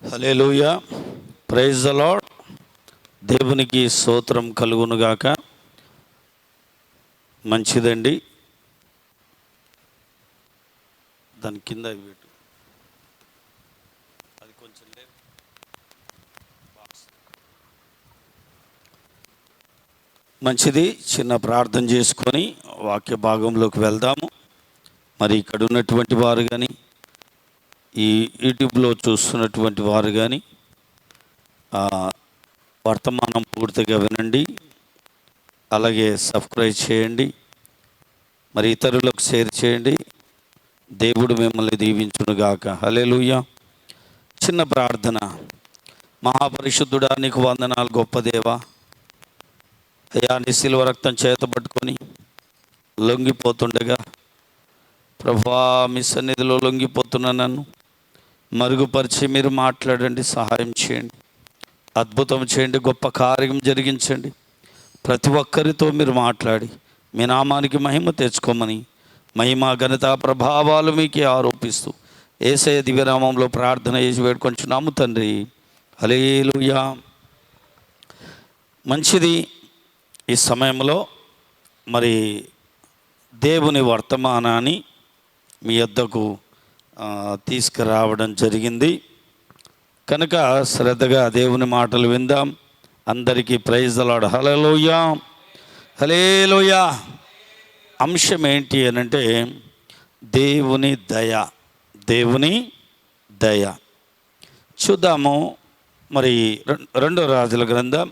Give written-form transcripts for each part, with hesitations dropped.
Hallelujah, praise the lord. దేవునికి స్తోత్రం కలుగునుగాక. మంచిదండి. దాని కింద పెట్టు, అది కొంచెం లేదు. మంచిది. చిన్న ప్రార్థన చేసుకొని వాక్య భాగంలోకి వెళ్దాము. మరి ఇక్కడ ఉన్నటువంటి వారు కానీ, ఈ యూట్యూబ్లో చూస్తున్నటువంటి వారు కానీ వర్తమానం పూర్తిగా వినండి, అలాగే సబ్స్క్రైబ్ చేయండి, మరి ఇతరులకు షేర్ చేయండి. దేవుడు మిమ్మల్ని దీవించునుగాక. హల్లెలూయా. చిన్న ప్రార్థన. మహాపరిశుద్ధుడా, నీకు వందనాలు గొప్ప దేవా. అయ్యా, నీ శిలువ రక్తం చేతపట్టుకొని లొంగిపోతుండగా ప్రభువా, మీ సన్నిధిలో లొంగిపోతున్న నన్ను మరుగుపరిచి మీరు మాట్లాడండి, సహాయం చేయండి, అద్భుతం చేయండి, గొప్ప కార్యం జరిగించండి. ప్రతి ఒక్కరితో మీరు మాట్లాడి మీ నామానికి మహిమ తెచ్చుకోమని, మహిమ ఘనత ప్రభావాలు మీకే ఆరోపిస్తూ యేసయ్య దివ్యనామంలో ప్రార్థన చేసి వేడుకొంచున్నాము తండ్రి. హల్లెలూయా. మంచిది. ఈ సమయంలో మరి దేవుని వర్తమానాన్ని మీ యొద్దకు తీసుకురావడం జరిగింది కనుక శ్రద్ధగా దేవుని మాటలు విందాం. అందరికీ ప్రైజ్ ది లార్డ్. హల్లెలూయా, హల్లెలూయా. అంశం ఏంటి అని అంటే దేవుని దయ. దేవుని దయ చూద్దాము. మరి 2వ రాజుల గ్రంథం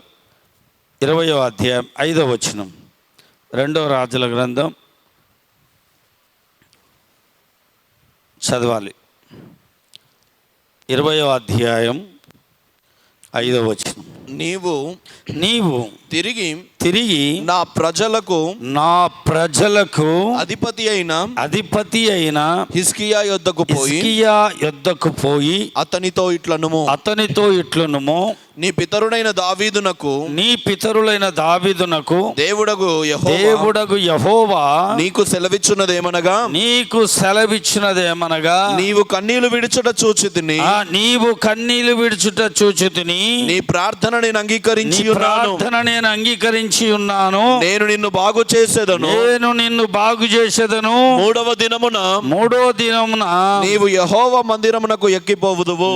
20వ అధ్యాయం 5వ వచనం. 2వ రాజుల గ్రంథం చదవాలి. 20వ అధ్యాయం 5వ వచనం. నీవు తిరిగి నా ప్రజలకు అధిపతి అయిన హిజ్కియా యొద్దకు పోయి అతనితో ఇట్లనుము, నీ పితరుడైన దావీదునకు దేవుడగు యెహోవా నీకు సెలవిచ్చున్నదేమనగా నీవు కన్నీళ్లు విడుచుట చూచితిని, నీ ప్రార్థన నేను అంగీకరించి ఉన్నాను. నేను నిన్ను బాగు చేసేదను. మూడవ దినమున నీవు యెహోవా మందిరమునకు ఎక్కిపోవుదువు.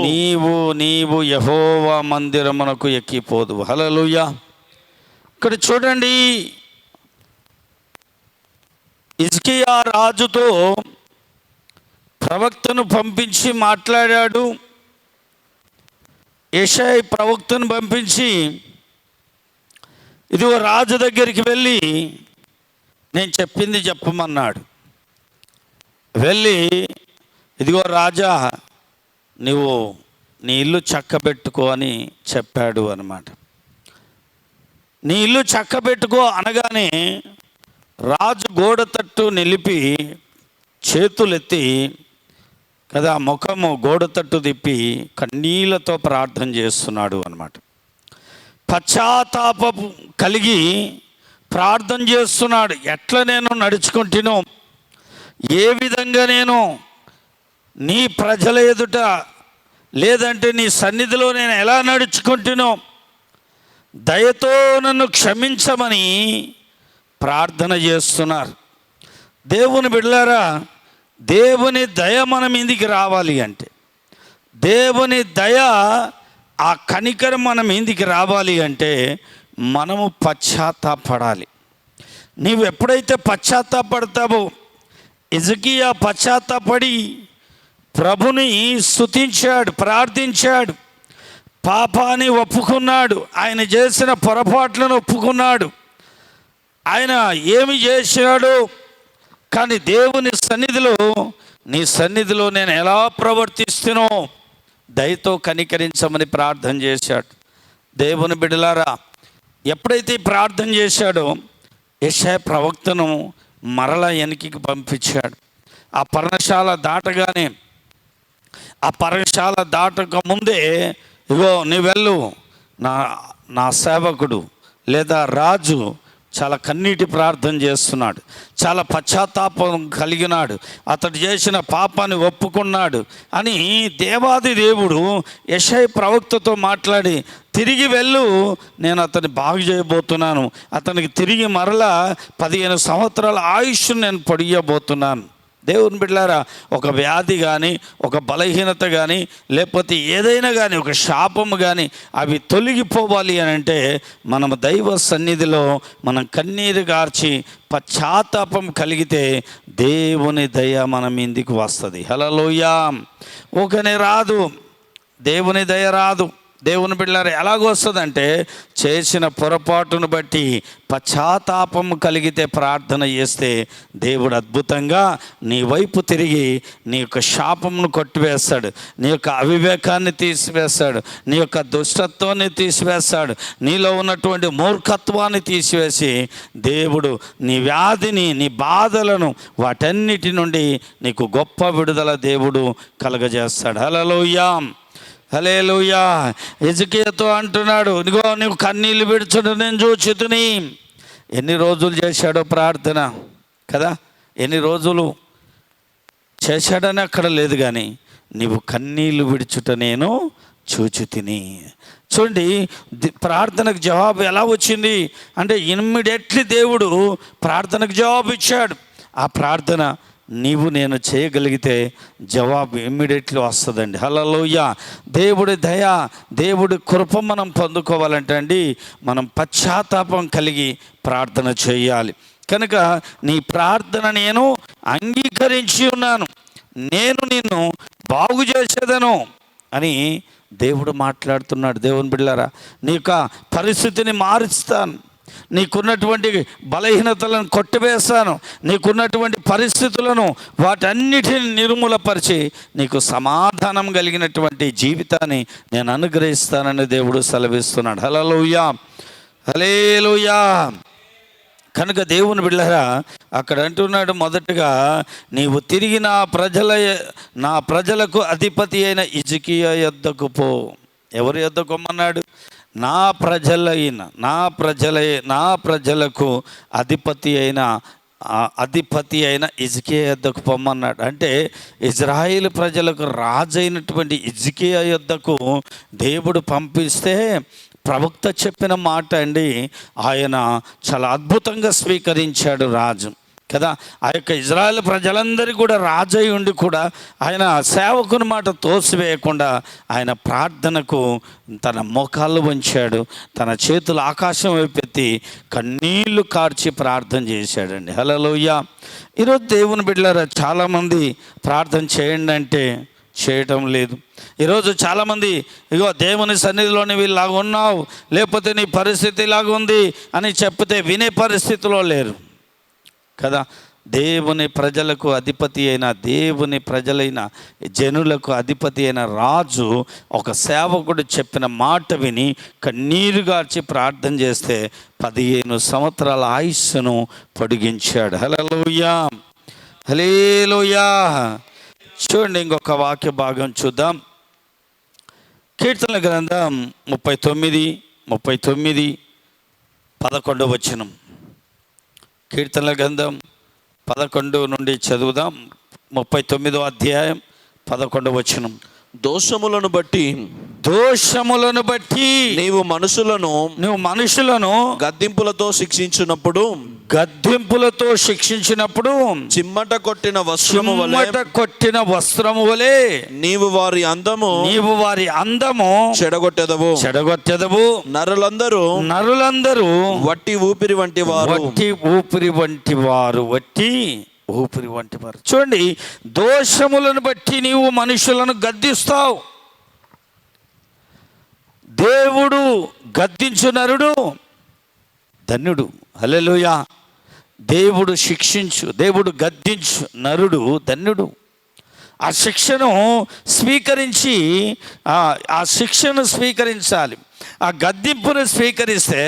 నీవు యెహోవా మందిరమునకు ఎక్కిపోదువు. హల్లెలూయా. ఇక్కడ చూడండి, హిజ్కియా రాజుతో ప్రవక్తను పంపించి మాట్లాడాడు. యెషయా ప్రవక్తను పంపించి, ఇదిగో రాజు దగ్గరికి వెళ్ళి నేను చెప్పింది చెప్పమన్నాడు. వెళ్ళి, ఇదిగో రాజా, నువ్వు నీ ఇల్లు చక్కబెట్టుకో అని చెప్పాడు అన్నమాట. నీ ఇల్లు చక్కబెట్టుకో అనగానే రాజు గోడ తట్టు నిలిపి చేతులెత్తి కదా, ముఖము గోడ తట్టు తిప్పి కన్నీళ్లతో ప్రార్థన చేస్తున్నాడు అన్నమాట. పశ్చాత్తాపం కలిగి ప్రార్థన చేస్తున్నాడు. ఎట్లా నేను నడుచుకుంటునో, ఏ విధంగా నేను నీ ప్రజల ఎదుట లేదంటే నీ సన్నిధిలో నేను ఎలా నడుచుకుంటునో దయతో నన్ను క్షమించమని ప్రార్థన చేస్తున్నారు. దేవుని బిడ్డలారా, దేవుని దయ మన మీదికి రావాలి అంటే, దేవుని దయ, ఆ కనికరం మన మీదికి రావాలి అంటే మనము పశ్చాత్తాపడాలి. నీవు ఎప్పుడైతే పశ్చాత్తాపడతావో, హిజ్కియా పశ్చాత్తాపడి ప్రభుని స్తుతించాడు, ప్రార్థించాడు, పాపాన్ని ఒప్పుకున్నాడు, ఆయన చేసిన పొరపాట్లను ఒప్పుకున్నాడు. ఆయన ఏమి చేశాడు, కానీ దేవుని సన్నిధిలో, నీ సన్నిధిలో నేను ఎలా ప్రవర్తిస్తునో దయతో కనికరించమని ప్రార్థన చేశాడు. దేవుని బిడ్డలారా, ఎప్పుడైతే ప్రార్థన చేశాడో యెషయా ప్రవక్తను మరలా వెనక్కి పంపించాడు. ఆ పర్ణశాల దాటక ముందే, ఇగో నీ వెళ్ళు, నా సేవకుడు లేదా రాజు చాలా కన్నీటి ప్రార్థన చేస్తున్నాడు, చాలా పశ్చాత్తాపం కలిగినాడు, అతడు చేసిన పాపాన్ని ఒప్పుకున్నాడు అని దేవాది దేవుడు యెషయా ప్రవక్తతో మాట్లాడి, తిరిగి వెళ్ళు, నేను అతన్ని బాగు చేయబోతున్నాను, అతనికి తిరిగి మరలా 15 సంవత్సరాల ఆయుష్ను నేను పొడియబోతున్నాను. దేవుని బిడ్డలారా, ఒక వ్యాధి కానీ, ఒక బలహీనత కానీ, లేకపోతే ఏదైనా కానీ, ఒక శాపము కానీ అవి తొలగిపోవాలి అని అంటే మనం దైవ సన్నిధిలో మనం కన్నీరు గార్చి పశ్చాత్తాపం కలిగితే దేవుని దయ మన మీదికి వస్తుంది. హల్లెలూయా. ఊకనే రాదు, దేవుని దయ రాదు. దేవుని బిడ్డలారా, ఎలాగొస్తుందంటే చేసిన పొరపాటును బట్టి పశ్చాత్తాపం కలిగితే ప్రార్థన చేస్తే దేవుడు అద్భుతంగా నీ వైపు తిరిగి నీ యొక్క శాపమును కొట్టివేస్తాడు, నీ యొక్క అవివేకాన్ని తీసివేస్తాడు, నీ యొక్క దుష్టత్వాన్ని తీసివేస్తాడు, నీలో ఉన్నటువంటి మూర్ఖత్వాన్ని తీసివేసి దేవుడు నీ వ్యాధిని, నీ బాధలను, వాటన్నిటి నుండి నీకు గొప్ప విడుదల దేవుడు కలగజేస్తాడు. హల్లెలూయా, హల్లెలూయా. హిజ్కియాతో అంటున్నాడు, ఇదిగో నువ్వు కన్నీళ్ళు విడుచుట నేను చూచితిని. ఎన్ని రోజులు చేశాడో ప్రార్థన కదా, ఎన్ని రోజులు చేశాడని అక్కడ లేదు, కానీ నీవు కన్నీళ్ళు విడుచుట నేను చూచితిని. చూడండి, ప్రార్థనకు జవాబు ఎలా వచ్చింది అంటే ఇమ్మీడియట్లీ దేవుడు ప్రార్థనకు జవాబు ఇచ్చాడు. ఆ ప్రార్థన నీవు నేను చేయగలిగితే జవాబు ఇమ్మీడియట్లీ వస్తుందండి. హల్లెలూయా. దేవుడి దయ, దేవుడి కృప మనం పొందుకోవాలంటే అండి మనం పశ్చాత్తాపం కలిగి ప్రార్థన చేయాలి. కనుక నీ ప్రార్థన నేను అంగీకరించి ఉన్నాను, నేను నిన్ను బాగు చేసేదను అని దేవుడు మాట్లాడుతున్నాడు. దేవుని బిడ్డలారా, నీ యొక్క పరిస్థితిని మారుస్తాను, నీకున్నటువంటి బలహీనతలను కొట్టివేస్తాను, నీకున్నటువంటి పరిస్థితులను వాటన్నిటిని నిర్మూలపరిచి నీకు సమాధానం కలిగినటువంటి జీవితాన్ని నేను అనుగ్రహిస్తానని దేవుడు సెలవిస్తున్నాడు. హల్లెలూయా, హల్లెలూయా. కనుక దేవుని బిడ్డలారా, అక్కడ అంటున్నాడు, మొదటగా నీవు తిరిగి నా ప్రజలకు అధిపతి అయిన హిజ్కియా యొద్దకు పో. ఎవరి యొద్దకు పొమ్మన్నాడు? నా ప్రజలకు అధిపతి అయిన హిజ్కియా యొద్దకు పొమ్మన్నాడు. అంటే ఇజ్రాయేల్ ప్రజలకు రాజైనటువంటి హిజ్కియా యొద్దకు దేవుడు పంపిస్తే ప్రవక్త చెప్పిన మాట అండి ఆయన చాలా అద్భుతంగా స్వీకరించాడు రాజు కదా. ఆ యొక్క ఇజ్రాయేల్ ప్రజలందరికీ కూడా రాజై ఉండి కూడా ఆయన సేవకుని మాట తోసివేయకుండా ఆయన ప్రార్థనకు తన మోకాళ్ళు వంచాడు, తన చేతులు ఆకాశం వైపెత్తి కన్నీళ్లు కార్చి ప్రార్థన చేశాడండి. హల్లెలూయా. ఈరోజు దేవుని బిడ్డలారా, చాలామంది ప్రార్థన చేయండి అంటే చేయటం లేదు. ఈరోజు చాలామంది ఇగో దేవుని సన్నిధిలోని వీళ్ళలాగా ఉన్నావు, లేకపోతే నీ పరిస్థితి ఇలాగ ఉంది అని చెప్తే వినే పరిస్థితిలో లేరు కదా. దేవుని ప్రజలకు అధిపతి అయిన, దేవుని ప్రజలైన జనులకు అధిపతి అయిన రాజు ఒక సేవకుడు చెప్పిన మాట విని కన్నీరు గార్చి ప్రార్థన చేస్తే 15 సంవత్సరాల ఆయుస్సును పొడిగించాడు. హల్లెలూయా, హల్లెలూయా. చూడండి, ఇంకొక వాక్య భాగం చూద్దాం. కీర్తనల గ్రంథం 39:11 వచనం. కీర్తనల గ్రంథం 11 నుండి చదువుదాం. 39వ అధ్యాయం 11వ వచనం. దోషములను బట్టి నీవు మనుషులను గద్దింపులతో శిక్షించినప్పుడు చిమ్మట కొట్టిన వస్త్రము వలె నీవు వారి అందము చెడగొట్టెదవు. నరులందరూ వట్టి ఊపిరి వంటి వారు. చూడండి, దోషములను బట్టి నీవు మనుషులను గద్దిస్తావు. దేవుడు గద్దించు నరుడు ధన్యుడు. హల్లెలూయా. దేవుడు గద్దించు నరుడు ధన్యుడు. ఆ శిక్షను స్వీకరించాలి. ఆ గద్దింపును స్వీకరిస్తే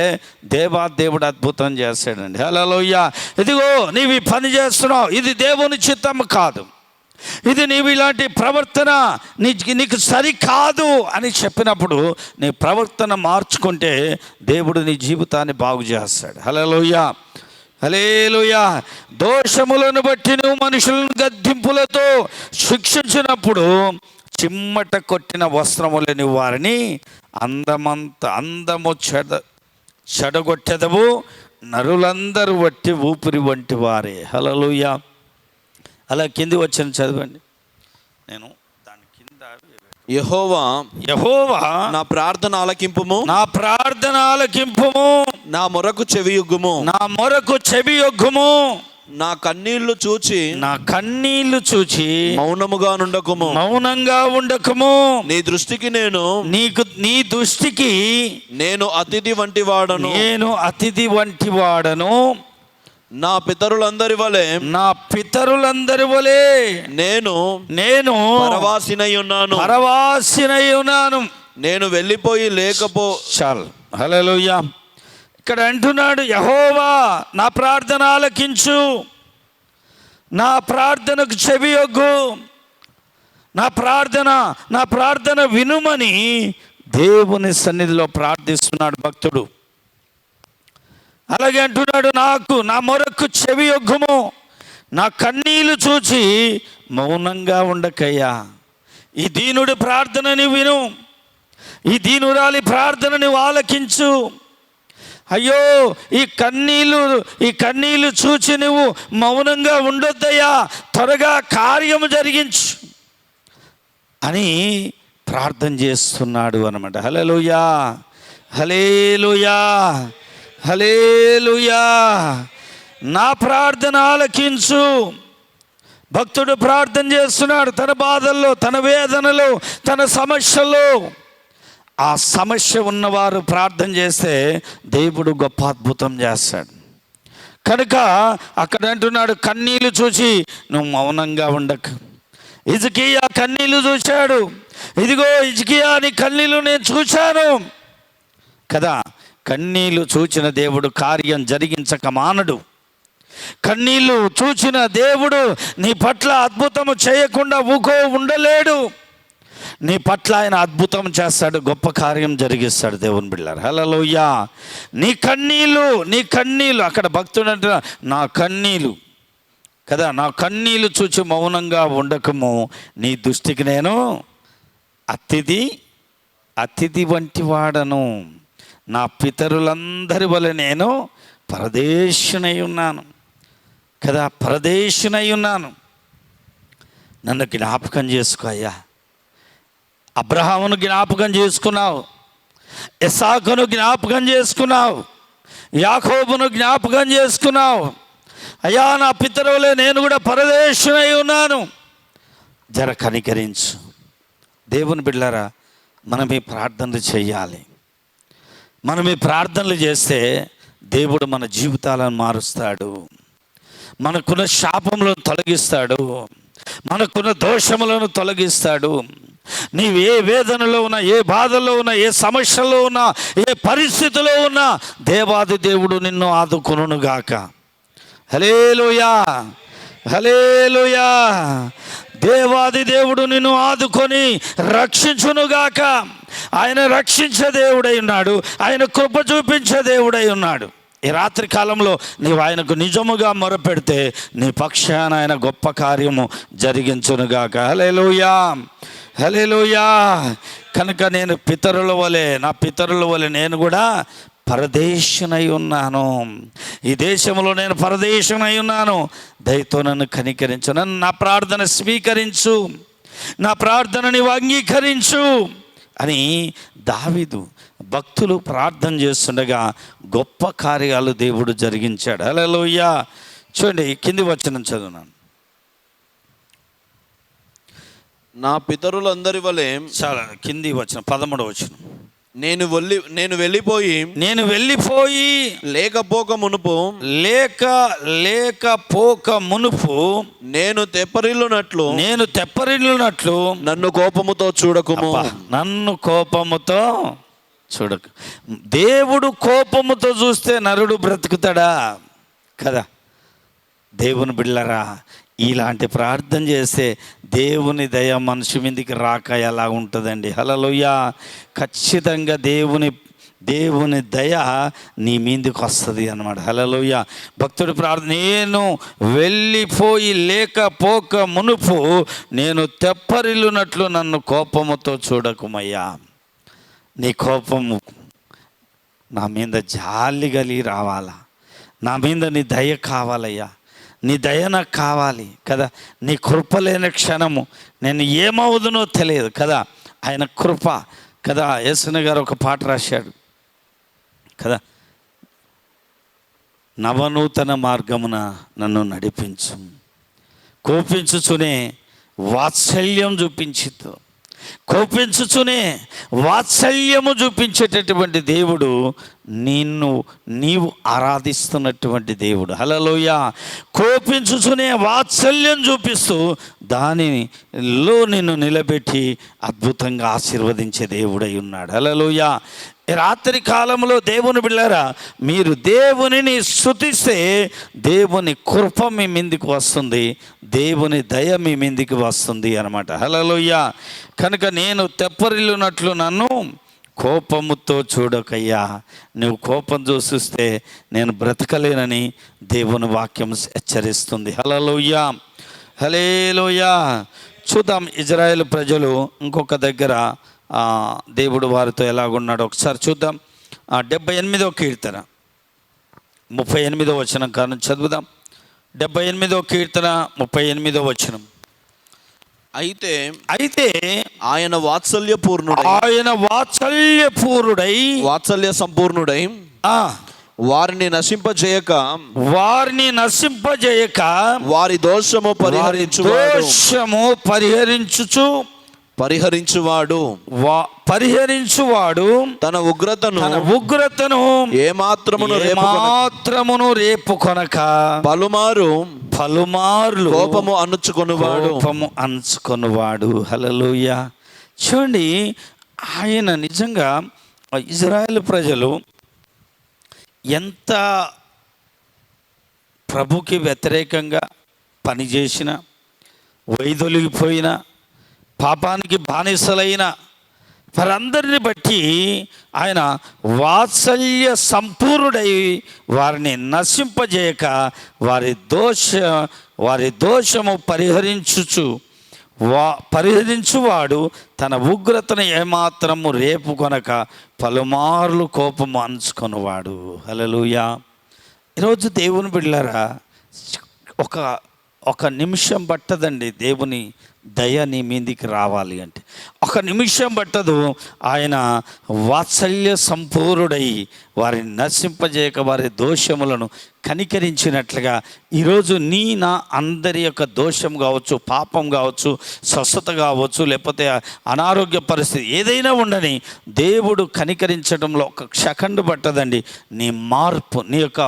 దేవుడు అద్భుతం చేస్తాడండి. హల్లెలూయా. ఇదిగో నీవు ఈ పని చేస్తున్నావు, ఇది దేవుని చిత్తము కాదు. ఇది నీవు ఇలాంటి ప్రవర్తన నీకు సరికాదు అని చెప్పినప్పుడు నీ ప్రవర్తన మార్చుకుంటే దేవుడు నీ జీవితాన్ని బాగు చేస్తాడు. హల్లెలూయా, హల్లెలూయా. దోషములను బట్టి నువ్వు మనుషులను గద్దింపులతో శిక్షించినప్పుడు చిమ్మట కొట్టిన వస్త్రములని వారిని అందము చెడగొట్టెదవు, నరులందరూ వట్టి ఊపిరి వంటి వారే. హల్లెలూయా. అలా కింది వచ్చిన చదవండి. నేను దాని కింద యెహోవా నా ప్రార్థన ఆలకింపుము, నా ప్రార్థన ఆలకింపుము, నా మొరకు చెవియొగ్గుము, నా మొరకు చెవియొగ్గుము, నా కన్నీళ్లు చూచి మౌనంగా ఉండకుము. నీ దృష్టికి నీ దృష్టికి నేను అతిథి వంటి వాడను. నా పితరులందరి వలె నేను పరవాసినై ఉన్నాను. నేను వెళ్ళిపోయి చాలు. హల్లెలూయా. ఇక్కడ అంటున్నాడు, యెహోవా నా ప్రార్థన ఆలకించు, నా ప్రార్థనకు చెవియొగ్గు, నా ప్రార్థన వినుమని దేవుని సన్నిధిలో ప్రార్థిస్తున్నాడు భక్తుడు. అలాగే అంటున్నాడు, నా మొరకు చెవియొగ్గుము, నా కన్నీళ్లు చూచి మౌనంగా ఉండకయ్యా. ఈ దీనుడి ప్రార్థనని విను, ఈ దీనురాలి ప్రార్థనని ఆలకించు. అయ్యో, ఈ కన్నీళ్లు చూచి నువ్వు మౌనంగా ఉండొద్దయ్యా, త్వరగా కార్యము జరిగించు అని ప్రార్థన చేస్తున్నాడు అన్నమాట. హల్లెలూయా, హల్లెలూయా, హల్లెలూయా. నా ప్రార్థన ఆలకించు. భక్తుడు ప్రార్థన చేస్తున్నాడు తన బాధల్లో, తన వేదనలో, తన సమస్యల్లో. ఆ సమస్య ఉన్నవారు ప్రార్థన చేస్తే దేవుడు గొప్ప అద్భుతం చేస్తాడు. కనుక అక్కడ అంటున్నాడు, కన్నీళ్లు చూసి నువ్వు మౌనంగా ఉండకు. హిజ్కియా కన్నీళ్లు చూశాడు. ఇదిగో హిజ్కియా, నీ కన్నీళ్లు నేను చూశాను కదా. కన్నీళ్లు చూచిన దేవుడు కార్యం జరిగించక మానడు. కన్నీళ్లు చూచిన దేవుడు నీ పట్ల అద్భుతము చేయకుండా ఉండలేడు. నీ పట్ల ఆయన అద్భుతం చేస్తాడు, గొప్ప కార్యం జరిగిస్తాడు దేవుని బిడ్డలారా. హల్లెలూయా. నీ కన్నీళ్ళు అక్కడ భక్తుడు అంటే నా కన్నీళ్ళు కదా, నా కన్నీళ్ళు చూచి మౌనంగా ఉండకము. నీ దృష్టికి నేను అతిథి వంటి వాడను. నా పితరులందరి వలె నేను పరదేశునై ఉన్నాను కదా, పరదేశునై ఉన్నాను. నన్ను జ్ఞాపకం చేసుకో అయ్యా. అబ్రహామును జ్ఞాపకం చేసుకున్నావు, ఇస్సాకును జ్ఞాపకం చేసుకున్నావు, యాకోబును జ్ఞాపకం చేసుకున్నావు. అయ్యా, నా పితరులే నేను కూడా పరదేశునై ఉన్నాను, జర కనికరించు. దేవుని బిడ్డలారా, మనం ఈ ప్రార్థనలు చేయాలి. మనం ఈ ప్రార్థనలు చేస్తే దేవుడు మన జీవితాలను మారుస్తాడు, మనకున్న శాపములను తొలగిస్తాడు, మనకున్న దోషములను తొలగిస్తాడు. నీవు ఏ వేదనలో ఉన్నా, ఏ బాధలో ఉన్నా, ఏ సమస్యలో ఉన్నా, ఏ పరిస్థితిలో ఉన్నా దేవాది దేవుడు నిన్ను ఆదుకొనుగాక. హల్లెలూయా, హల్లెలూయా. దేవాది దేవుడు నిన్ను ఆదుకొని రక్షించునుగాక. ఆయన రక్షించే దేవుడై ఉన్నాడు, ఆయన కృప చూపించే దేవుడై ఉన్నాడు. ఈ రాత్రి కాలంలో నీవు ఆయనకు నిజముగా మొరపెడితే నీ పక్షాన ఆయన గొప్ప కార్యము జరిగించునుగాక. హల్లెలూయా, హల్లెలూయా. కనుక నేను నా పితరుల వలె నేను కూడా పరదేశునై ఉన్నాను. ఈ దేశంలో నేను పరదేశునై ఉన్నాను. దయతో నన్ను కనికరించు, నన్ను నా ప్రార్థన స్వీకరించు, నా ప్రార్థనని అంగీకరించు అని దావీదు భక్తులు ప్రార్థన చేస్తుండగా గొప్ప కార్యాలు దేవుడు జరిగించాడు. హల్లెలూయా. చూడండి, కింది వచనం చదువున్నాను. నా పితరులందరి వలె, చాలా కింది వచనం 13వ వచనం. నేను వెళ్ళిపోయి లేకపోక మునుపు నేను తెప్పరిల్లునట్లు నన్ను కోపముతో చూడకు. దేవుడు కోపముతో చూస్తే నరుడు బ్రతుకుతాడా కదా. దేవుని బిడ్డలారా, ఇలాంటి ప్రార్థన చేస్తే దేవుని దయ మనిషి మీదకి రాక ఎలా ఉంటుందండి? హల్లెలూయా. ఖచ్చితంగా దేవుని దయ నీ మీదకి వస్తుంది అన్నమాట. హల్లెలూయా. భక్తుడి ప్రార్థన, నేను వెళ్ళిపోయి లేకపోక మునుపు నేను తెప్పరిల్లునట్లు నన్ను కోపముతో చూడకుమయ్యా. నీ కోపము నా మీద జాలి కలిగి రావాలా, నా మీద నీ దయ కావాలయ్యా, నీ దయ నాకు కావాలి కదా. నీ కృప లేని క్షణము నేను ఏమవుదునో తెలియదు కదా. ఆయన కృప కదా. యేసన్న గారు ఒక పాట రాశాడు కదా, నవనూతన మార్గమున నన్ను నడిపించు, కోపించుచునే వాత్సల్యం చూపించుతూ, కోపించుచునే వాత్సల్యము చూపించేటటువంటి దేవుడు నీవు ఆరాధిస్తున్నటువంటి దేవుడు. హల్లెలూయా. కోపించుచునే వాత్సల్యం చూపిస్తూ దానిలో నిన్ను నిలబెట్టి అద్భుతంగా ఆశీర్వదించే దేవుడై ఉన్నాడు. హల్లెలూయా. రాత్రి కాలంలో దేవుని బిడ్డలారా, మీరు దేవునిని స్తుతిస్తే దేవుని కృప మీ మీదికి వస్తుంది, దేవుని దయ మీ మీదికి వస్తుంది అన్నమాట. హల్లెలూయా. కనుక నేను తెప్పరిల్లునట్లు నన్ను కోపముతో చూడకయ్యా. నువ్వు కోపం చూస్తే నేను బ్రతకలేనని దేవుని వాక్యం హెచ్చరిస్తుంది. హల్లెలూయా. హల్లెలూయా. చూద్దాం, ఇజ్రాయేల్ ప్రజలు ఇంకొక దగ్గర దేవుడు వారితో ఎలాగున్నాడో ఒకసారి చూద్దాం. 78వ కీర్తన 38వ వచనం కారణం చదువుదాం. 78వ కీర్తన 38వ వచనం. అయితే ఆయన వాత్సల్య పూర్ణుడై వాత్సల్య సంపూర్ణుడై వారిని నశింపజేయక వారి దోషము పరిహరించువాడు తన ఉగ్రతను ఏమాత్రమును రేపుకొనక పలుమార్లు కోపము అణుచుకొనువాడు. హల్లెలూయా. చూడండి, ఆయన నిజంగా ఇజ్రాయేల్ ప్రజలు ఎంత ప్రభుకి వ్యతిరేకంగా పనిచేసిన, వైదొలిగిపోయిన, పాపానికి బానిసలైన వారందరిని బట్టి ఆయన వాత్సల్య సంపూర్ణుడై వారిని నశింపజేయక వారి దోషము పరిహరించువాడు తన ఉగ్రతను ఏమాత్రము రేపుకొనక పలుమార్లు కోపము అణుచుకొనువాడు. హల్లెలూయా. ఈరోజు దేవుని బిడ్డలారా, ఒక నిమిషం పట్టదండి దేవుని దయ నీ మీదికి రావాలి అంటే. ఒక నిమిషం పట్టదు. ఆయన వాత్సల్య సంపూర్ణుడై వారిని నశింపజేయక వారి దోషములను కనికరించినట్లుగా ఈరోజు నా అందరి యొక్క దోషం కావచ్చు, పాపం కావచ్చు, స్వస్థత కావచ్చు, లేకపోతే అనారోగ్య పరిస్థితి ఏదైనా ఉండని దేవుడు కనికరించడంలో ఒక సెకండ్ పట్టదండి. నీ మార్పు, నీ యొక్క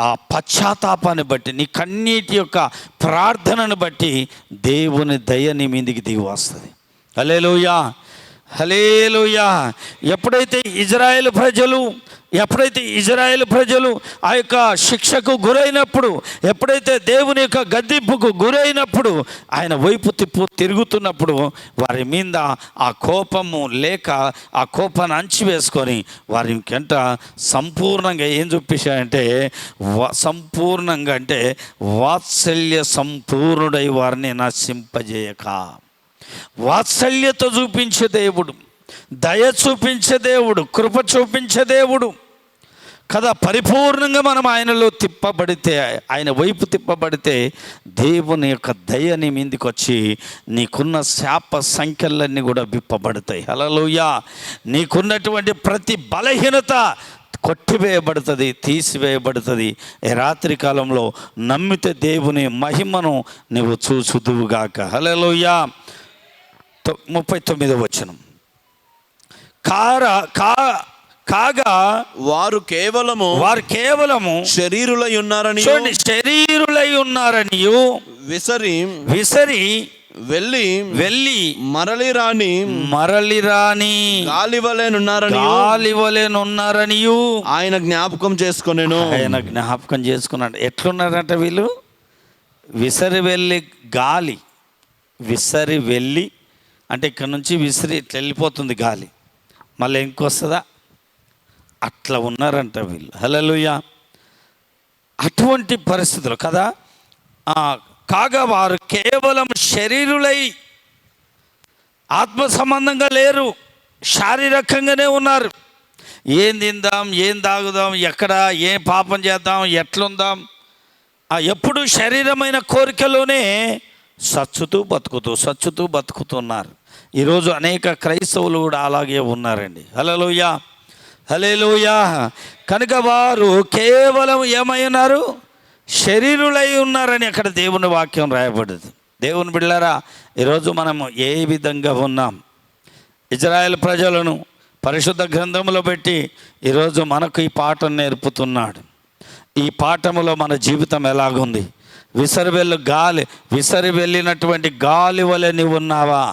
ఆ పశ్చాత్తాపాన్ని బట్టి, నీ కన్నీటి యొక్క ప్రార్థనను బట్టి దేవుని దయ నీ మీదికి దిగి వస్తుంది. హల్లెలూయా. హల్లెలూయా. ఎప్పుడైతే ఇజ్రాయేల్ ప్రజలు ఆ యొక్క శిక్షకు గురైనప్పుడు, ఎప్పుడైతే దేవుని యొక్క గద్దింపుకు గురైనప్పుడు, ఆయన వైపు తిరుగుతున్నప్పుడు వారి మీద ఆ కోపము లేక ఆ కోపాన్ని అణచివేసుకొని వారి కంట సంపూర్ణంగా ఏం చూపించాయంటే, సంపూర్ణంగా అంటే వాత్సల్య సంపూర్ణుడై వారిని నశింపజేయక, వాత్సల్యత చూపించే దేవుడు, దయ చూపించే దేవుడు, కృప చూపించే దేవుడు కదా. పరిపూర్ణంగా మనం ఆయనలో తిప్పబడితే, ఆయన వైపు తిప్పబడితే దేవుని యొక్క దయ నీ మీదికి వచ్చి నీకున్న శాప సంఖ్యలన్నీ కూడా విప్పబడతాయి. హల్లెలూయా. నీకున్నటువంటి ప్రతి బలహీనత కొట్టివేయబడుతుంది, తీసివేయబడుతుంది. రాత్రి కాలంలో నమ్మితే దేవుని మహిమను నువ్వు చూసుదువుగాక. హల్లెలూయా. 39వ వచనం. కాగా వారు కేవలము శరీరులై ఉన్నారనియు విసరి వెళ్ళి మరలి రాని గాలివలెనున్నారనియు ఆయన జ్ఞాపకం చేసుకున్నాడు. ఎట్లున్నారంట వీళ్ళు? విసరి వెళ్ళి గాలి, విసరి వెళ్ళి అంటే ఇక్కడ నుంచి విసిరి ఇట్లా వెళ్ళిపోతుంది గాలి, మళ్ళీ ఇంకొస్తుందా? అట్లా ఉన్నారంట వీళ్ళు. హల్లెలూయా. అటువంటి పరిస్థితులు కదా. కాగా వారు కేవలం శరీరులై ఆత్మ సంబంధంగా లేరు, శారీరకంగానే ఉన్నారు. ఏం తిందాం, ఏం తాగుదాం, ఎక్కడ ఏం పాపం చేద్దాం, ఎట్లుందాం, ఎప్పుడు శరీరమైన కోరికలోనే సచ్చుతూ బతుకుతున్నారు. ఈరోజు అనేక క్రైస్తవులు కూడా అలాగే ఉన్నారండి. హల్లెలూయా, హల్లెలూయా. కనుక వారు కేవలం ఏమై ఉన్నారు? శరీరులై ఉన్నారని అక్కడ దేవుని వాక్యం రాయబడింది. దేవుని బిడ్డలారా, ఈరోజు మనము ఏ విధంగా ఉన్నాం? ఇజ్రాయేల్ ప్రజలను పరిశుద్ధ గ్రంథంలో పెట్టి ఈరోజు మనకు ఈ పాఠం నేర్పుతున్నాడు. ఈ పాఠములో మన జీవితం ఎలాగుంది? విసరి వెళ్ళినటువంటి గాలి వలె నీవు ఉన్నావా?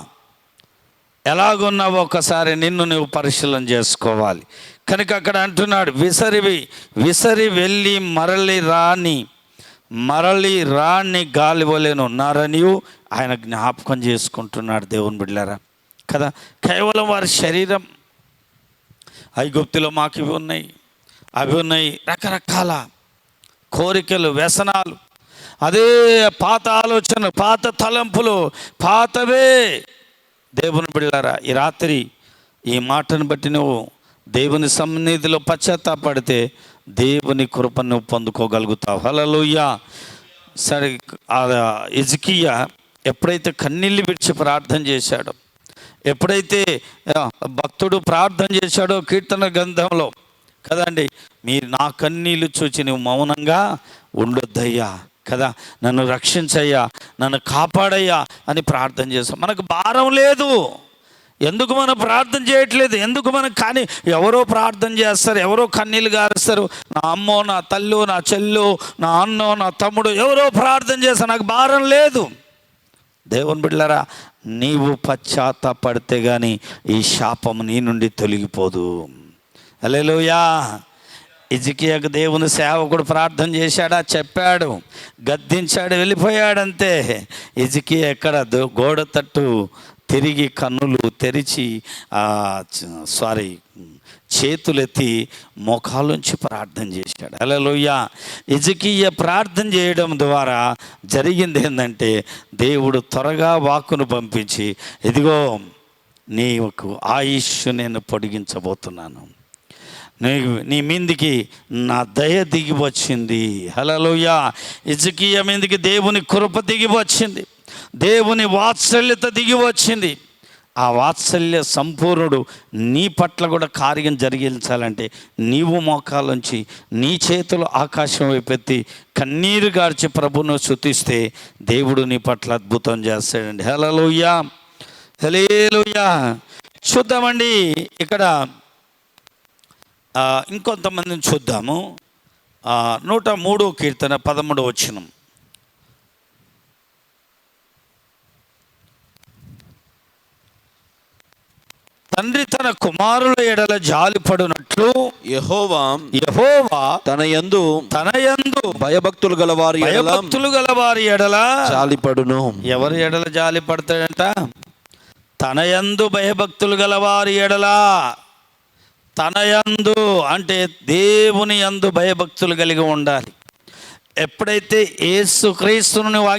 ఎలాగున్నావో ఒకసారి నిన్ను నువ్వు పరిశీలన చేసుకోవాలి. కనుక అక్కడ అంటున్నాడు, విసరి వెళ్ళి మరలి రాని గాలి వలెను ఉన్నారని ఆయన జ్ఞాపకం చేసుకుంటున్నాడు. దేవుని బిడ్డలారా కదా. కేవలం వారి శరీరం, ఐగుప్తులో మాకు ఇవి ఉన్నాయి, అవి ఉన్నాయి, రకరకాల కోరికలు, వ్యసనాలు, అదే పాత ఆలోచన, పాత తలంపులు, పాతవే. దేవుని బిడ్డలారా, ఈ రాత్రి ఈ మాటను బట్టి నువ్వు దేవుని సన్నిధిలో పశ్చాత్తాపడితే దేవుని కృపను నువ్వు పొందుకోగలుగుతావు. హల్లెలూయా. సరే, హిజ్కియా ఎప్పుడైతే కన్నీళ్ళు విడిచి ప్రార్థన చేశాడో, ఎప్పుడైతే భక్తుడు ప్రార్థన చేశాడో కీర్తన గ్రంథంలో కదండి, మీరు నా కన్నీళ్ళు చూచి నువ్వు మౌనంగా ఉండొద్దయ్యా కదా, నన్ను రక్షించయ్యా, నన్ను కాపాడయ్యా అని ప్రార్థన చేస్తాం. మనకు భారం లేదు. ఎందుకు మనం ప్రార్థన చేయట్లేదు? ఎందుకు మనం కానీ ఎవరో ప్రార్థన చేస్తారు, ఎవరో కన్నీళ్ళు గారుస్తారు. నా అమ్మో, నా తల్లు, నా చెల్లు, నా అన్నో, నా తమ్ముడు ఎవరో ప్రార్థన చేస్తారు, నాకు భారం లేదు. దేవుని బిడ్డలారా, నీవు పశ్చాత్తాపడితే కానీ ఈ శాపం నీ నుండి తొలగిపోదు. హల్లెలూయా. హిజ్కియాకు దేవుని సేవకుడు ప్రార్థన చేశాడా? చెప్పాడు, గద్దించాడు, వెళ్ళిపోయాడంతే. హిజ్కియా ఎక్కడ గోడ తట్టు తిరిగి కన్నులు తెరిచి చేతులెత్తి మోకాలుంచి ప్రార్థన చేశాడు. హల్లెలూయా. హిజ్కియా ప్రార్థన చేయడం ద్వారా జరిగింది ఏంటంటే, దేవుడు త్వరగా వాక్కును పంపించి, ఇదిగో నీకు ఆయుష్ నేను పొడిగించబోతున్నాను, నీ మీదికి నా దయ దిగి వచ్చింది. హల్లెలూయా. హిజ్కియా మీదికి దేవుని కృప దిగి వచ్చింది, దేవుని వాత్సల్యత దిగి వచ్చింది. ఆ వాత్సల్య సంపూర్ణుడు నీ పట్ల కూడా కార్యం జరిగించాలంటే నీవు మోకాలుంచి నీ చేతులు ఆకాశం వైపెత్తి కన్నీరు గార్చి ప్రభును స్తుతిస్తే దేవుడు నీ పట్ల అద్భుతం చేస్తాడండి. హల్లెలూయా, హల్లెలూయా. చూద్దామండి, ఇక్కడ ఇంకొంతమందిని చూద్దాము. 103వ కీర్తన 13వ వచనం. తండ్రి తన కుమారుల ఎడల జాలిపడునట్లు యెహోవా తన యందు భయభక్తులు గలవారి ఎడల జాలిపడును. ఎవరి ఎడల జాలిపడతాడంట? తన యందు భయభక్తులు గలవారి ఎడల. తన యందు అంటే దేవుని యందు భయభక్తులు కలిగి ఉండాలి. ఎప్పుడైతే యేసుక్రీస్తును నువ్వు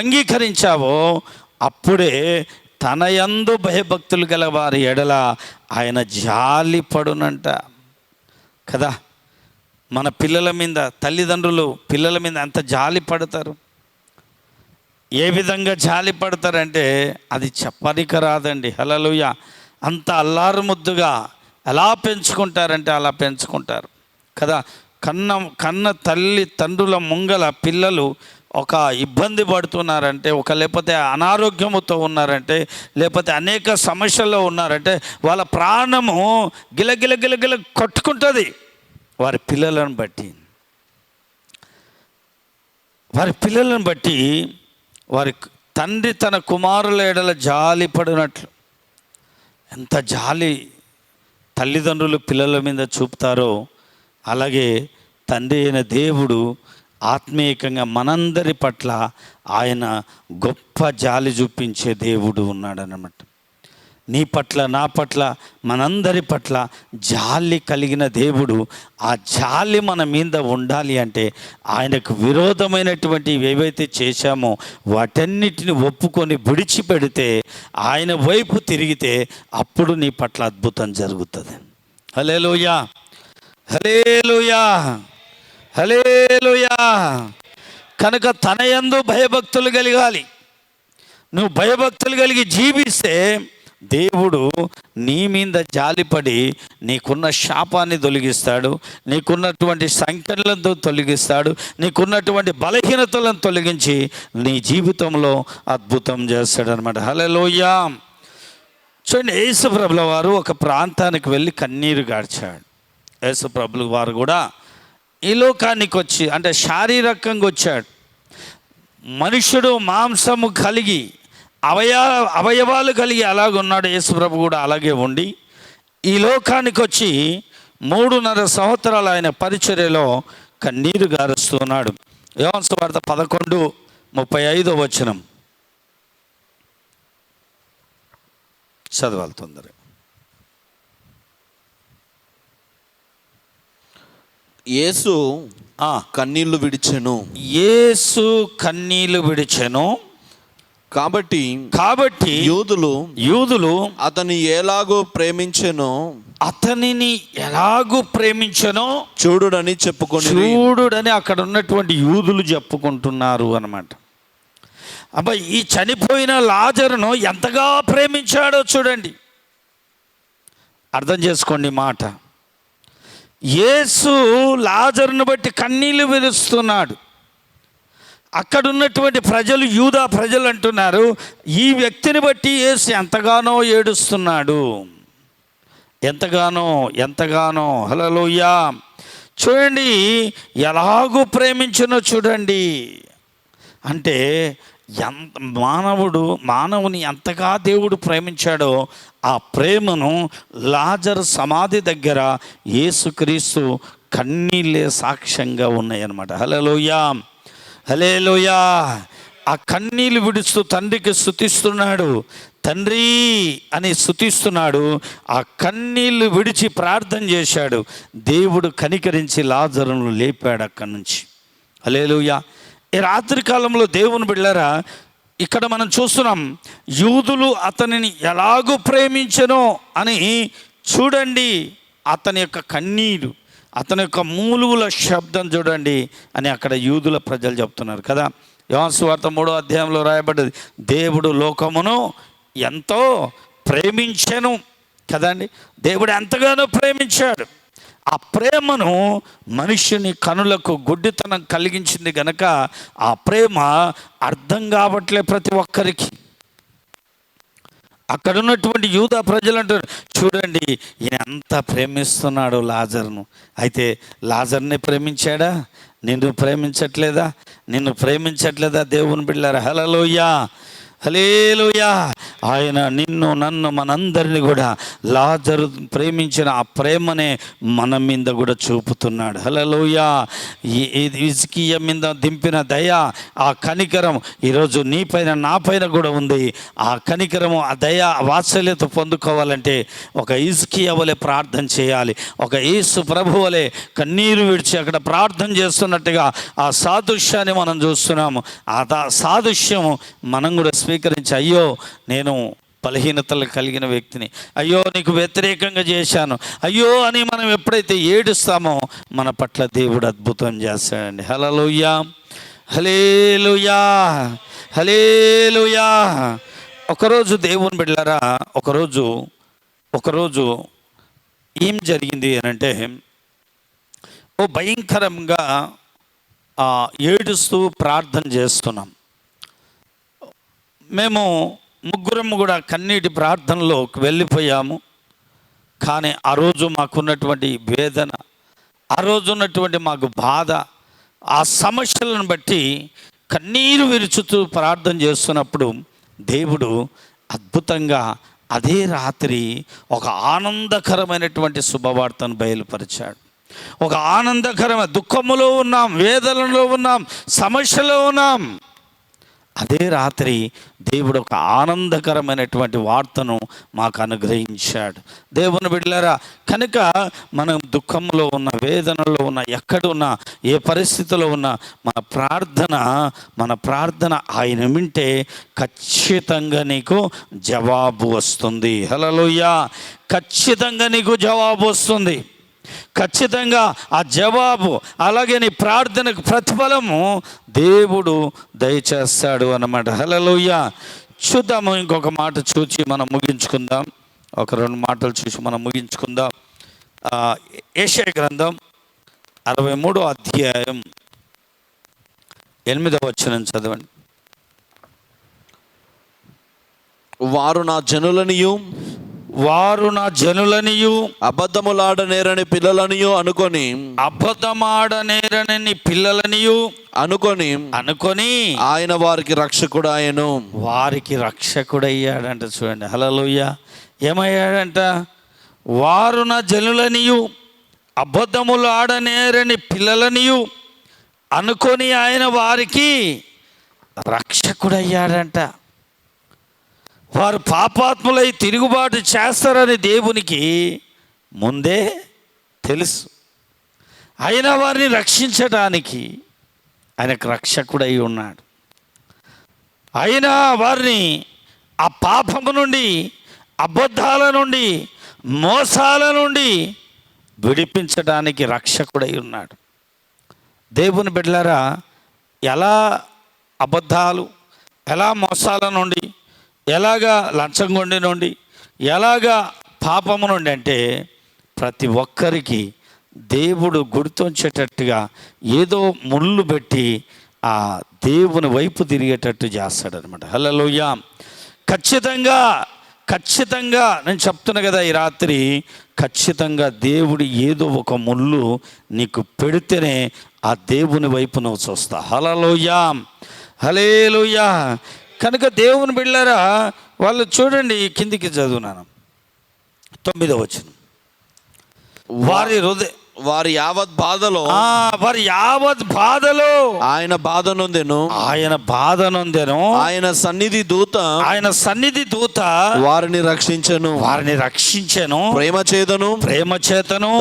అంగీకరించావో అప్పుడే తన యందు భయభక్తులు గల వారి ఎడల ఆయన జాలిపడునంట కదా. మన పిల్లల మీద, తల్లిదండ్రులు పిల్లల మీద అంత జాలి పడతారు. ఏ విధంగా జాలి పడతారంటే అది చెప్పనికి రాదండి. హల్లెలూయా. అంత అల్లారు ముద్దుగా ఎలా పెంచుకుంటారంటే అలా పెంచుకుంటారు కదా. కన్న తల్లి తండ్రుల ముంగల పిల్లలు ఒక ఇబ్బంది పడుతున్నారంటే, లేకపోతే అనారోగ్యముతో ఉన్నారంటే, లేకపోతే అనేక సమస్యల్లో ఉన్నారంటే వాళ్ళ ప్రాణము గిలగిల కొట్టుకుంటుంది వారి పిల్లలను బట్టి. వారి తండ్రి తన కుమారుల ఎడల జాలి పడినట్లు, ఎంత జాలి తల్లిదండ్రులు పిల్లల మీద చూపుతారో అలాగే తండ్రి అయిన దేవుడు ఆత్మీయంగా మనందరి పట్ల ఆయన గొప్ప జాలి చూపించే దేవుడు ఉన్నాడన్నమాట. నీ పట్ల, నా పట్ల, మనందరి పట్ల జాలి కలిగిన దేవుడు. ఆ జాలి మన మీద ఉండాలి అంటే ఆయనకు విరోధమైనటువంటివి ఏవైతే చేశామో వాటన్నిటిని ఒప్పుకొని విడిచిపెడితే, ఆయన వైపు తిరిగితే అప్పుడు నీ పట్ల అద్భుతం జరుగుతుంది. హల్లెలూయా, హల్లెలూయా, హల్లెలూయా. కనుక తన యందు భయభక్తులు కలిగాలి. నువ్వు భయభక్తులు కలిగి జీవిస్తే దేవుడు నీ మీద జాలిపడి నీకున్న శాపాన్ని తొలగిస్తాడు, నీకున్నటువంటి సంకటలను తొలగిస్తాడు, నీకున్నటువంటి బలహీనతలను తొలగించి నీ జీవితంలో అద్భుతం చేస్తాడు అనమాట. హల్లెలూయా. చూడండి, యేసుప్రభుల వారు ఒక ప్రాంతానికి వెళ్ళి కన్నీరు గార్చాడు. యేసుప్రభుల వారు కూడా ఈ లోకానికి వచ్చి, అంటే శారీరకంగా వచ్చాడు. మనుషుడు మాంసము కలిగి అవయవాలు కలిగి అలాగున్నాడు. యేసుప్రభు కూడా అలాగే ఉండి ఈ లోకానికి వచ్చి 3.5 సంవత్సరాలు ఆయన పరిచర్యలో కన్నీరు గారుస్తున్నాడు. యోహాను సువార్త 11:35 చదవాలి తొందరగా. యేసు కన్నీళ్లు విడిచెను. యేసు కన్నీళ్లు విడిచెను. కాబట్టి యూదులు అతని ఎలాగో ప్రేమించెనో, అతనిని ఎలాగూ ప్రేమించెనో చూడుడని అక్కడ ఉన్నటువంటి యూదులు చెప్పుకుంటున్నారు అన్నమాట. అబ్బాయి, ఈ చనిపోయిన లాజరును ఎంతగా ప్రేమించాడో చూడండి, అర్థం చేసుకోండి మాట. యేసు లాజరును బట్టి కన్నీళ్లు విరుస్తున్నాడు. అక్కడ ఉన్నటువంటి ప్రజలు, యూదా ప్రజలు అంటున్నారు, ఈ వ్యక్తిని బట్టి యేసు ఎంతగానో ఏడుస్తున్నాడు, ఎంతగానో. హల్లెలూయా. చూడండి, ఎలాగూ ప్రేమించునో చూడండి. అంటే మానవుని ఎంతగా దేవుడు ప్రేమించాడో ఆ ప్రేమను లాజరు సమాధి దగ్గర యేసుక్రీస్తు కన్నీళ్ళే సాక్ష్యంగా ఉన్నాయన్నమాట. హల్లెలూయా, హల్లెలూయా. ఆ కన్నీళ్ళు విడుస్తూ తండ్రికి స్తుతిస్తున్నాడు, తండ్రి అని స్తుతిస్తున్నాడు. ఆ కన్నీళ్ళు విడిచి ప్రార్థన చేశాడు. దేవుడు కనికరించి లాజరును లేపాడు అక్కడి నుంచి. హల్లెలూయా. ఈ రాత్రి కాలంలో దేవుని బిడ్డలారా, ఇక్కడ మనం చూస్తున్నాం, యూదులు అతనిని ఎలాగూ ప్రేమించెనో అని చూడండి. అతని యొక్క కన్నీరు, అతని యొక్క మూలుగుల శబ్దం చూడండి అని అక్కడ యూదుల ప్రజలు చెప్తున్నారు కదా. యోహాను సువార్త 3వ అధ్యాయంలో రాయబడ్డది, దేవుడు లోకమును ఎంతో ప్రేమించెను కదండి. దేవుడు ఎంతగానో ప్రేమించాడు. ఆ ప్రేమను మనుష్యుని కనులకు గుడ్డితనం కలిగించింది గనక ఆ ప్రేమ అర్థం కావట్లే ప్రతి ఒక్కరికి. అక్కడ ఉన్నటువంటి యూదా ప్రజలు అంటారు, చూడండి ఈయన ఎంత ప్రేమిస్తున్నాడు లాజరును. అయితే లాజర్ని ప్రేమించాడా? నిన్ను ప్రేమించట్లేదా దేవుని బిడ్డలారా? హల్లెలూయా, హల్లెలూయా. ఆయన నిన్ను, నన్ను, మనందరినీ కూడా లాజరు ప్రేమించిన ఆ ప్రేమనే మన మీద కూడా చూపుతున్నాడు. హల్లెలూయా. హిజ్కియా మీద దింపిన దయ, ఆ కనికరం ఈరోజు నీ పైన, నా పైన కూడా ఉంది. ఆ కనికరము, ఆ దయ, వాత్సల్యత పొందుకోవాలంటే ఒక హిజ్కియా వలె ప్రార్థన చేయాలి. ఒక యేసు ప్రభు వలె కన్నీరు విడిచి అక్కడ ప్రార్థన చేస్తున్నట్టుగా ఆ సాదృశ్యాన్ని మనం చూస్తున్నాము. ఆ సాదృశ్యము మనం కూడా స్వీకరించి, అయ్యో నేను బలహీనతలు కలిగిన వ్యక్తిని, అయ్యో నీకు వ్యతిరేకంగా చేశాను, అయ్యో అని మనం ఎప్పుడైతే ఏడుస్తామో మన పట్ల దేవుడు అద్భుతం చేస్తాడండి. హల్లెలూయా, హల్లెలూయా, హల్లెలూయా. ఒకరోజు దేవుని బిడ్డలారా, ఒకరోజు ఏం జరిగింది అని అంటే, ఓ భయంకరంగా ఏడుస్తూ ప్రార్థన చేస్తున్నాం. మేము ముగ్గురం కూడా కన్నీటి ప్రార్థనలోకి వెళ్ళిపోయాము. కానీ ఆ రోజు మాకున్నటువంటి వేదన, ఆ రోజు ఉన్నటువంటి మాకు బాధ, ఆ సమస్యలను బట్టి కన్నీరు విరుచుతూ ప్రార్థన చేస్తున్నప్పుడు దేవుడు అద్భుతంగా అదే రాత్రి ఒక ఆనందకరమైనటువంటి శుభవార్తను బయలుపరిచాడు. ఒక ఆనందకరమైన దుఃఖములో ఉన్నాం, వేదనలో ఉన్నాం, సమస్యలో ఉన్నాం. అదే రాత్రి దేవుడు ఒక ఆనందకరమైనటువంటి వార్తను మాకు అనుగ్రహించాడు. దేవుని బిడ్డలారా, కనుక మనం దుఃఖంలో ఉన్న, వేదనలో ఉన్న, ఎక్కడున్నా, ఏ పరిస్థితిలో ఉన్నా మన ప్రార్థన ఆయన వింటే ఖచ్చితంగా నీకు జవాబు వస్తుంది. హల్లెలూయా! ఖచ్చితంగా నీకు జవాబు వస్తుంది. ఖచ్చితంగా ఆ జవాబు, అలాగే నీ ప్రార్థనకు ప్రతిఫలము దేవుడు దయచేస్తాడు అన్నమాట. హల్లెలూయా! చూద్దాము, ఇంకొక మాట చూసి మనం ముగించుకుందాం. ఒక 2 మాటలు చూసి మనం ముగించుకుందాం. యెషయా గ్రంథం 63వ అధ్యాయం 8వ వచనం చదవండి. వారు నా జనులనియు అబద్ధములాడనేరని పిల్లలనియు అనుకొని ఆయన వారికి రక్షకుడయ్యాడంట. చూడండి, హల్లెలూయా! ఏమయ్యాడంట? వారు నా జనులనియు అబద్ధములు ఆడనేరని పిల్లలనియు అనుకొని ఆయన వారికి రక్షకుడయ్యాడంట. వారు పాపాత్ములై తిరుగుబాటు చేస్తారని దేవునికి ముందే తెలుసు. అయినా వారిని రక్షించడానికి ఆయనకు రక్షకుడై ఉన్నాడు. అయినా వారిని ఆ పాపము నుండి, అబద్ధాల నుండి, మోసాల నుండి విడిపించడానికి రక్షకుడై ఉన్నాడు. దేవుని బిడ్డలారా, ఎలా అబద్ధాలు, ఎలా మోసాల నుండి, ఎలాగా లంచగొండి నుండి, ఎలాగా పాపము నుండి అంటే ప్రతి ఒక్కరికి దేవుడు గుర్తుంచేటట్టుగా ఏదో ముళ్ళు పెట్టి ఆ దేవుని వైపు తిరిగేటట్టు చేస్తాడనమాట. హల్లెలూయా! ఖచ్చితంగా నేను చెప్తున్నా కదా, ఈ రాత్రి ఖచ్చితంగా దేవుడు ఏదో ఒక ముళ్ళు నీకు పెడితేనే ఆ దేవుని వైపు నువ్వు చూస్తా. హల్లెలూయా! హల్లెలూయా! కనుక దేవుని బిడ్డలారా, వాళ్ళు చూడండి, కిందికి చదువునాను 9వ వచనం. వారి యావత్ బాధలో ఆయన బాధ నొందెను. ఆయన సన్నిధి దూత వారిని రక్షించెను. ప్రేమ చేతను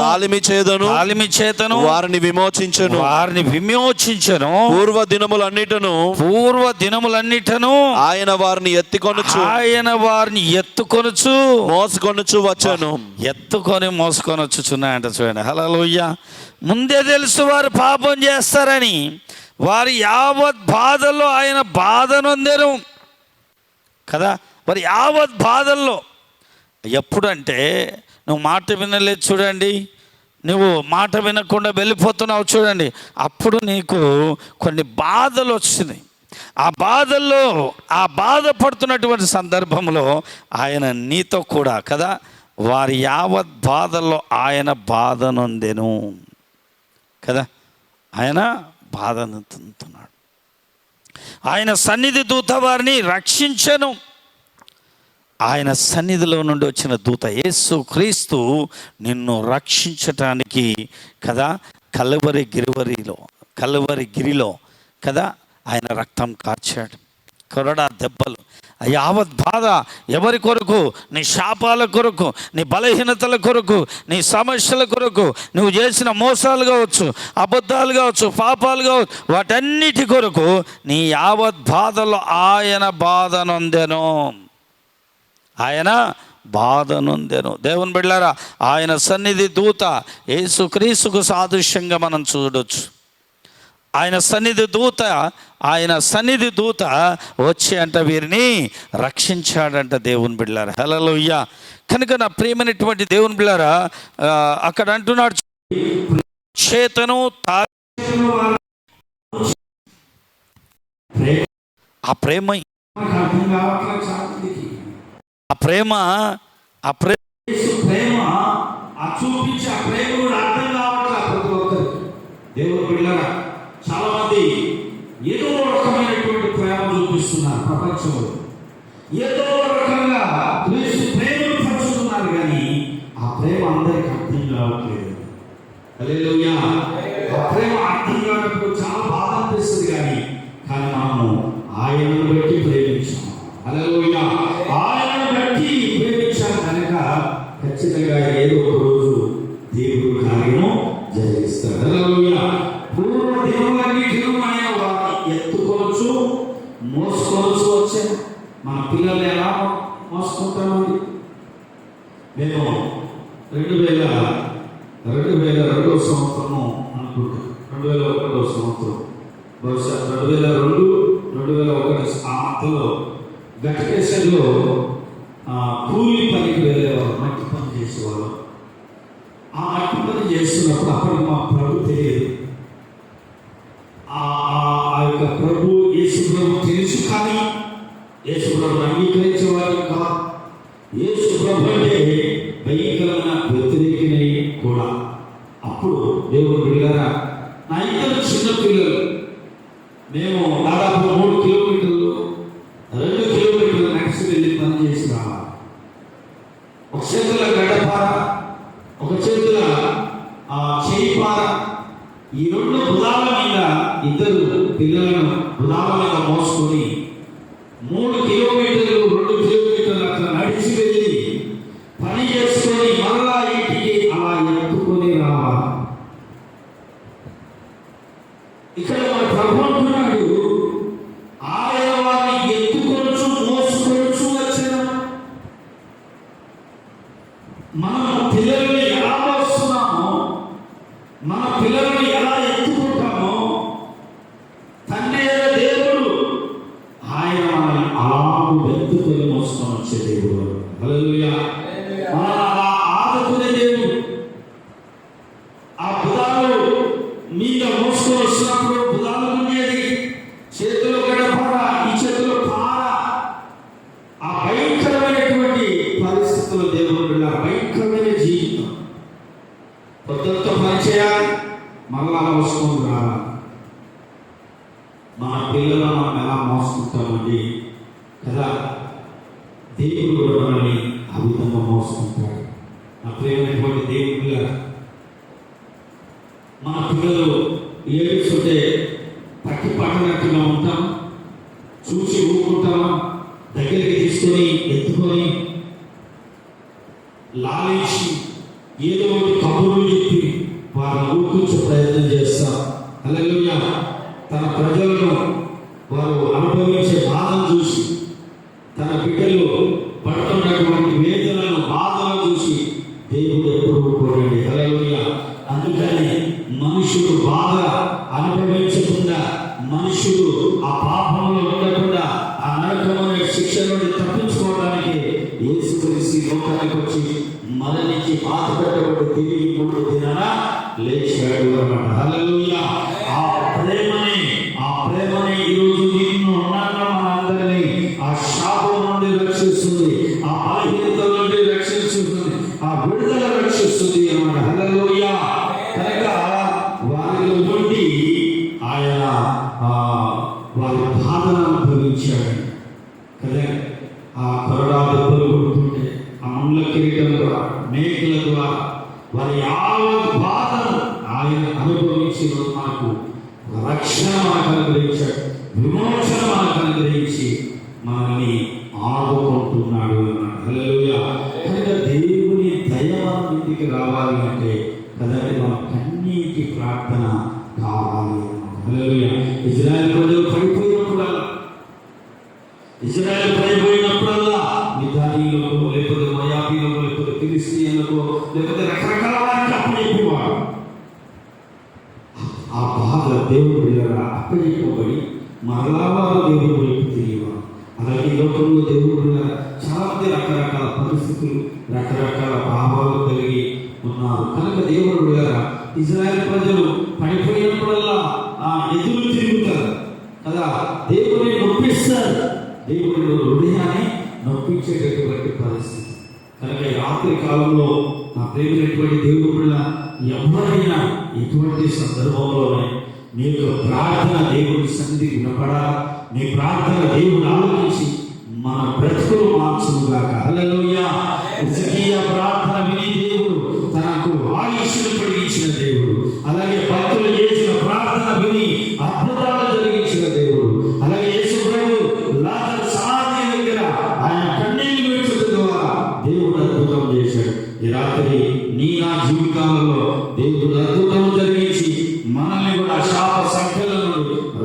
తాలిమి చేతను వారిని విమోచించెను. పూర్వ దినములన్నిటను ఆయన వారిని ఎత్తుకొనుచు మోసుకొనొచ్చుచున్నాయంట. చూడండి, హల్లెలూయా! ముందే తెలుసు వారు పాపం చేస్తారని. వారి యావత్ బాధల్లో ఆయన బాధ నొందెను కదా. వారి యావత్ బాధల్లో ఎప్పుడంటే నువ్వు మాట వినలేదు, చూడండి, నువ్వు మాట వినకుండా వెళ్ళిపోతున్నావు, చూడండి, అప్పుడు నీకు కొన్ని బాధలు వచ్చినాయి. ఆ బాధల్లో, ఆ బాధపడుతున్నటువంటి సందర్భంలో ఆయన నీతో కూడా కదా, వారి యావత్ బాధల్లో ఆయన బాధ నొందెను కదా. ఆయన బాధ నొందుతున్నాడు. ఆయన సన్నిధి దూత వారిని రక్షించెను. ఆయన సన్నిధిలో నుండి వచ్చిన దూత యేసు క్రీస్తు నిన్ను రక్షించటానికి కదా కలువరి గిరిలో కదా ఆయన రక్తం కార్చాడు. కొరడా దెబ్బలు, యావత్ బాధ ఎవరి కొరకు? నీ శాపాల కొరకు, నీ బలహీనతల కొరకు, నీ సమస్యల కొరకు, నువ్వు చేసిన మోసాలు కావచ్చు, అబద్ధాలు కావచ్చు, పాపాలు కావచ్చు, వాటన్నిటి కొరకు నీ యావత్ బాధలో ఆయన బాధ నొందెను. దేవుని బిడ్డలారా, ఆయన సన్నిధి దూత యేసుక్రీస్తుకు సాదృశ్యంగా మనం చూడొచ్చు. ఆయన సన్నిధి దూత వచ్చి అంట వీరిని రక్షించాడంట. దేవుని బిడ్డలారా, హల్లెలూయా! కనుక నా ప్రియమైనటువంటి దేవుని బిడ్డలారా, అక్కడ అంటున్నాడు, చేతను ఆ ప్రేమ చూపించి ఆ ప్రేమ కూడా అర్థం కావట్లేదు. దేవుని బిడ్డలారా, చాలా మంది ఏదో రకమైనటువంటి ప్రేమ చూపిస్తున్నారు ప్రపంచంలో, ఏదో రకంగా ప్రేమను పంచుతున్నారు, కానీ ఆ ప్రేమ అందరికి అర్థం కావట్లేదు. హల్లెలూయా. ఆ ప్రేమ అర్థం కానప్పుడు చాలా బాధ అనిపిస్తుంది, కానీ మనము ఆయనను బట్టి ప్రేమించాము. హల్లెలూయా. ఆయనను బట్టి ప్రేమించాము కనుక ఖచ్చితంగా ఏదో ఒక రోజు దేవుడు కార్యము జరిగిస్తాడు. హల్లెలూయా. పూర్వ దినములన్నిటిలో ఆయన వారిని ఎత్తుకోవచ్చు, మోసుకోవచ్చు వచ్చాను. మన పిల్లల్ని ఎలా మోసుకుంటామండి? మేము 2002 సంవత్సరము అనుకుంటాం, 2001 సంవత్సరం, బహుశా 2002-2001 ఆ మధ్యలో గట్టికేశ్వర్లో కూలి పనికి వెళ్ళేవారు, మట్టి పని చేసేవారు. ఆ మట్టి పని చేస్తున్నప్పుడు అప్పటికి మా ప్రభు తెలియదు. ఆ యొక్క ప్రభు యేసు ప్రభు తెలుసు, కానీ యేసు ప్రభు అంగీకరించేవారు కాదు. యేసు ప్రభు అంటే భయంకరమైన వ్యతిరేకిని కూడా. అప్పుడు దేవుడు బిడ్డలారా, నా ఇద్దరు చిన్న పిల్లలు, మేము దాదాపు 3 కిలోమీటర్లు 2 కిలోమీటర్లు నడిచి వెళ్ళి పని చేసి రావాలి. ఒక చేతుల గడ్డపార, ఒక చేతుల చేయిపార, ఈ 2 భుజాల మీద ఇద్దరు పిల్లలను భుజాల మీద మోసుకొని 3 కిలోమీటర్లు 2 కిలోమీటర్లు అట్లా నడిచి వెళ్ళి పని చేసుకొని మరలా ఇంటికి అలా ఎత్తుకొని రావాలి. ఇక్కడ మన ప్రభు అంటున్నాడు, ఆయన వారిని ఎత్తుకొనొచ్చు, మోసుకొనొచ్చు వచ్చాను. మనం పిల్లల్ని ఎలా మోస్తున్నామో, మన పిల్లల్ని ఎలా ఎత్తుకుంటామో, తండ్రి అయిన దేవుడు ఆయన మనల్ని అలాగూ ఎత్తుకొని మోసుకొని వచ్చే దేవుడు. హల్లెలూయా. అలా ఆదుకునే దేవుడు. ఆ బుధాలు మీద మోసుకొని వస్తున్నప్పుడు బుధాలు ఉండేది, చేతిలో గడపార, ఈ చేతిలో పార. ఆ భయంకరమైనటువంటి పరిస్థితుల్లో దేవుడు భయంకరమైన జీవితం. పొద్దుతో పని చేయాలి, మళ్ళా మోసుకొని రావాలి. మన పిల్లలను మనం ఎలా మోసుకుంటామండి కదా? దేవుడు కూడా మనల్ని ఆ విధంగా మోసుకుంటాడు. నా ప్రియమైనటువంటి దేవుడు, మన పిల్లలు ఏడుస్తుంటే పట్టి పట్టనట్టుగా ఉంటాం, చూసి ఊరుకుంటామా? దగ్గరికి తీసుకొని ఎత్తుకొని లాలించి ఏదో ఒకటి కబుర్లు చెప్పి వారిని ఊరుకుంచే ప్రయత్నం చేస్తాం. హల్లెలూయా. తన ప్రజలను వారు అనుభవించే బాధను చూసి, తన బిడ్డలు పడుతున్నటువంటి వేదనలను, బాధలను చూసి దేవుడు ఎప్పుడు ఊరుకోడండి. హల్లెలూయా. అందుకని మనుషుడు బాధ అనుభవించకుండా, మనుషుడు ఆ పాపంలో ఉండకుండా, ఆ నరకమైన శిక్ష నుండి తప్పించుకోవడానికి యేసుక్రీస్తు లోకానికి వచ్చి మరణించి బాధ పెట్టబడి తిరిగి 3వ దినాన లేచాడు అన్నమాట. హల్లెలూయా. ఆ ప్రేమని ఈరోజు నిన్ను ఉన్నాగా మనందరినీ ఆ శాపం నుండి రక్షిస్తుంది, ఆ బలహీనతల నుండి రక్షిస్తుంది, ఆ విడుదల రక్షిస్తుంది అన్నమాట. హల్లెలూయా. కనుక వారిలో నుండి ఆయన వారి బాధను అనుభవించాడు కదా. ఆ కరుడా దెబ్బలు కొడుతుంటే, ఆ ముళ్ళ కిరీటం ద్వారా, మేకుల ద్వారా వారి యావత్ బాధను ఆయన అనుభవించి మనకు రక్షణ మనకు అనుగ్రహించాడు, విమోచన మనకు అనుగ్రహించి మనల్ని ఆదుకుంటున్నాడు అన్నాడు. హల్లెలూయా. కనుక దేవుని దయ మన మీదికి రావాలి అంటే కదండి మన కన్నీటి ప్రార్థన కావాలి. హల్లెలూయా. ఇజ్రాయెల్ ప్రజలు పడిపోయినప్పుడల్లా మిద్యానీయులకు, లేకపోతే మోయాబీయులకు, లేకపోతే ఫిలిష్తీయులకు, లేకపోతే రకరకాల వారికి అప్పచెప్పేవాడు. ఆ బాధ దేవుడు అప్పచెప్పబడి మరలా వారు దేవుడు వైపు తిరిగేవారు. అలాగే లోకంలో దేవుడు చాలా మంది రకరకాల పరిస్థితులు, రకరకాల భావాలు కలిగి ఉన్నారు. కనుక దేవుడు ఇజ్రాయెల్ ప్రజలు పడిపోయినప్పుడల్లా ఎదురు తిరుగుతారు కదా, దేవుడిని నొప్పిస్తారు, దేవుడి హృదయాన్ని నొప్పించేటటువంటి పరిస్థితి. కనుక ఈ రాత్రి కాలంలో నా ప్రేమైనటువంటి దేవుడు ఎవరైనా ఎటువంటి సందర్భంలోనే నీ యొక్క ప్రార్థన దేవుడి సన్నిధికి వినపడాలి, నీ ప్రార్థన దేవుడు ఆలోచించి మన బ్రతుకులు మార్చుగాక. హల్లెలూయా. హిజ్కియా ప్రార్థన విని దేవుడు తనకు ఆయుష్ను పొడిగించిన దేవుడు. దేవుడు అద్భుతం చేశాడు. ఈ రాత్రి నీ నా జీవితాలలో దేవుడు అద్భుతం జరిగించి మనల్ని కూడా శాప సంఖ్యలను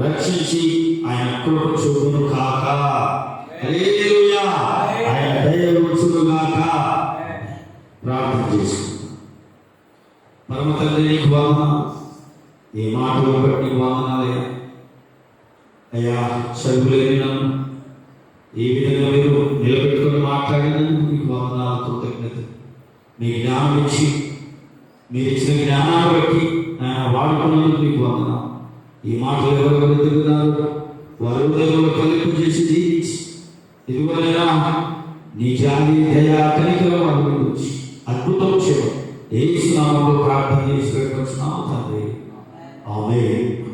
రక్షించి ఆయన కృప చూపును కాక. హల్లెలూయా. ఆయన దయ వచ్చును గాక. ప్రార్థన చేసుకుందాం. పరమ తండ్రి నీకు వందనాలు. ఈ మాటలు బట్టి నీకు వందనాలయ్యా. అయ్యా చదువులేని నన్ను ఈ విధంగా మీరు నిలబెట్టుకొని మాట్లాడినందుకు మీకు వందనాలు, కృతజ్ఞత. మీ జ్ఞానం ఇచ్చి మీరు ఇచ్చిన జ్ఞానాన్ని బట్టి వాడుకున్నందుకు మీకు వందనాలు. ఈ మాటలు ఎవరు ఎదుగుతున్నారు వారి హృదయంలో కలిపి చేసి జీవించి ఇదిగోనైనా నీ జాలి దయా కనికరం వారి మీద వచ్చి అద్భుతం చేయడం యేసు నామములో ప్రార్థన చేసి పెట్టుకొచ్చున్నాము తండ్రి. ఆమేన్.